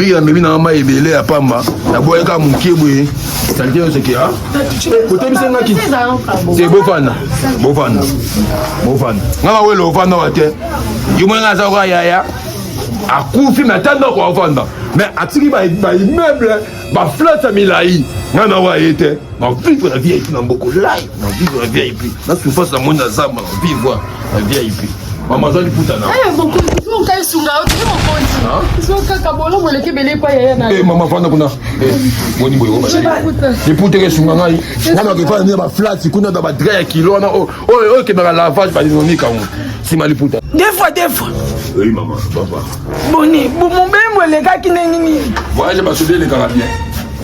Bi ya mebi na ma ebele ya pamba. Na boye ka munkebwe. Salite yo seki ha. Kote bisenga ki. C'est bofana. Bofana. Bofana. Ngala welo ofana wate. Yumwe ngaza kwa yaya. Akufi matanda kwa ofanda. Mais atiki ba immeuble ba flotte milai. Ngana wa yete. Na vivre la VIP na mboko live. Na vivre la VIP. Na souffrance na monde zamba na vivre la VIP. Maman zali putana. Beaucoup de gens sunga otu mo konti. So kaka bolo mo leke bele pa yaya na. Maman fanda kuna. Boni boyo ba. Ni putere sunga ngai. Ngana ke fa ni ba flat kuna da ba dra kilo na ke ba lavage ba dynamique on. Si mali puta. Des fois. Oui maman, papa. Boni, mon bembo le gars qui n'est ni. Voyage ba souder les carabiniers.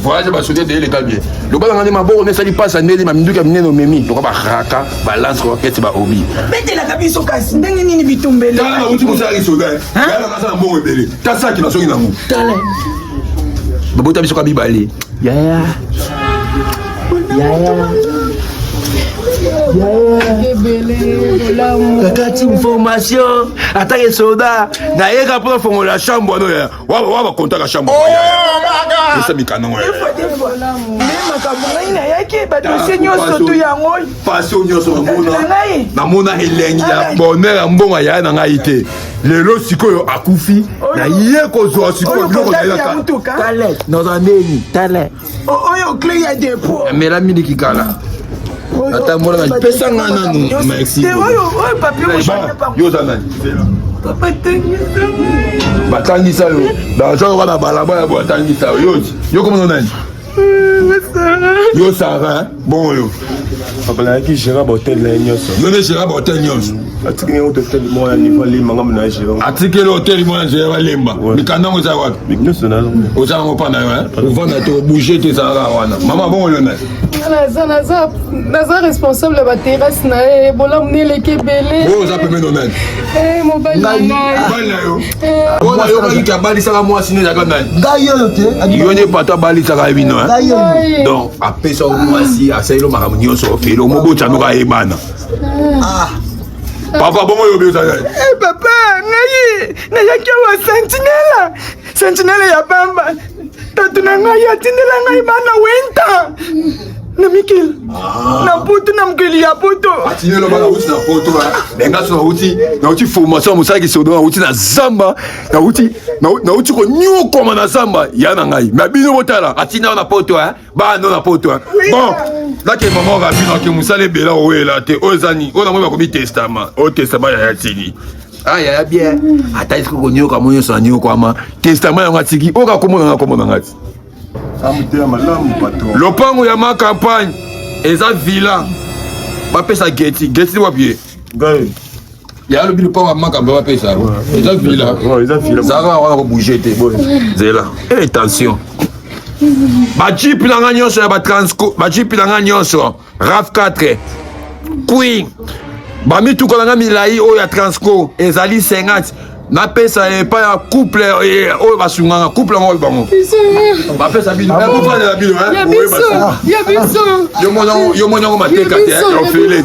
Voyage ba souder les carabiniers. Le bala ngani maboko ne sali passe ndeli ma minduka mineno memi. To ba raka balance ko keti ba obi. Bete la kabiso kasi ndenge nini bitumbele. Tala na uti musari soda. Tala na sana mbongo ebele. Tasa ki na songi na mu. Tala. Babota biso ka bibale. Yaya. Kakati information attaque soldat na yeka pour fongo la chambre no ya wa konta la chambre ya ça bikana wa même kamunga ina yake ba dossier nyoso tu yango passion nyoso na mona elengi ya bonheur mbonga ya na ngai te lelo sikoyo akufi na yeko zo sikoyo biloko na yaka tale no zameni tale oyo clé ya dépôt mais la midi kikala ata mona na pesa ngana no merci oyo papier yo zanani papa tengisa batangisa yo l'argent wana balaba ya batangisa yo comme nani yo Sarah bon yo Papa qui gère l'hôtel là nyoso. Yo ne gère l'hôtel nyoso. Atiki hôtel moi niveau limba ngam na gère. Atiki l'hôtel moi gère limba. Mikanda ngo za wapi? Nyoso na zo. Oza ngo pa na yo hein. Uvanda to bouger te Sarah wana. Mama bon yo na. Naza responsable ba terrasse na e bola mnele kebele. Bo za peme no nani. Mo bana bana yo. Bona yo ba ki abali saka moi sino za kana. Gayo te. Yo ne pata bali saka bino hein. Gayo. Donc apesa moi si aselo makamu nyoso felo mobo chano ka ebana. Papa bon yo bio za. Papa ngai na yake wa sentinela ya bamba. Tatuna ngai atindela ngai bana wenta. Na Mikel. Na puto na mkeli ya puto. Atinelo bana uti na poto ba. Benga so na uti formation musaki sodo na uti na zamba. Na uti ko nyoko na zamba ya na ngai. Ma bino botala atina na poto hein. Ba no na poto hein. Bon, là que maman va bino ke musale bela oela te ozani. Ona mo ba ko bi testament. O testament ya tini. Ah ya bien. Ata isko ko nyoka moyo so nyoko ama. Testament ya ngatiki. Oka komona ngati. Lopango ya ma campagne eza villa bapesa geti wapi Gaye ya lobi lopango ya ma campagne bapesa eza villa zaka wana ko bouger te zela attention bajipi na nga nyonso ya batransco bajipi na nga nyonso RAV4 Queen bamituka na nga milai oyo ya transco ezali 50 na pesa pas ya couple oyo basunganga couple ngo bango ba pesa bino ba ko fana bino hein ya biso yo mona ngo mateka te yo fele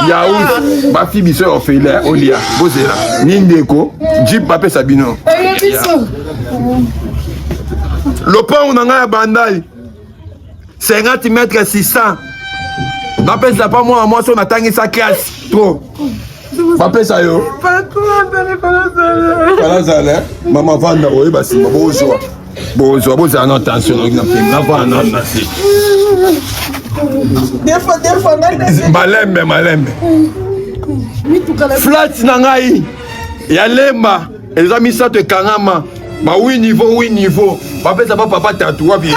ya u ba fi biso yo fele olia bozela nindeko jeep ba pesa bino ya biso lopango na nga ya bandali 50 mètres 600 na pesa pas moi so na tangisa classe trop bapesa yo palazala mama vanda oyeba nsima bozwa bozala na attention na vanda nasi malembe flat na ngai ya lemba eza misato ekangama ba 8 niveau bapesa pa papa tatu wapi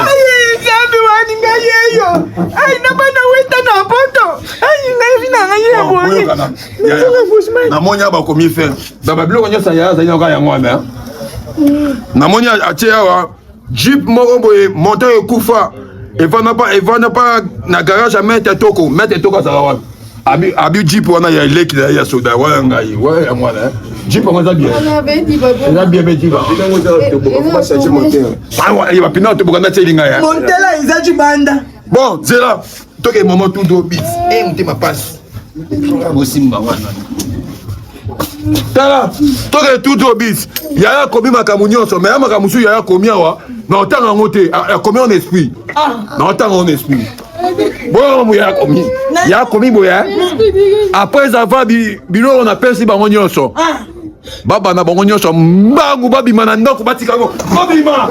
yeyo ai na bana weta na poto ai ngai vina ngai ya boni na monya ba komi faire ba biloko nyosa ya za nyoka ya ngwana na monya atia wa jeep moko boye moteur ekufa evana pa na garage a mettre toko za wa abi jeep wana ya leki ya soda wa ngai wa ya ngwana jeep wana bien na bien beti ba pas changer moteur. ah il va pina to bokana tselinga ya montela izaji banda. Bon, zela, toke moment tout do bits. Et on te ma passe. Simba wana. tala toke tout obis yaya komi makambo nyonso mais ya makambo su yaya komi awa na otanga yango te akomi en esprit na otanga en esprit boyo mo yaya komi boya après avoir bino on appelle si bango nyonso baba na bango nyonso mbangu babima na ndako batika yango babima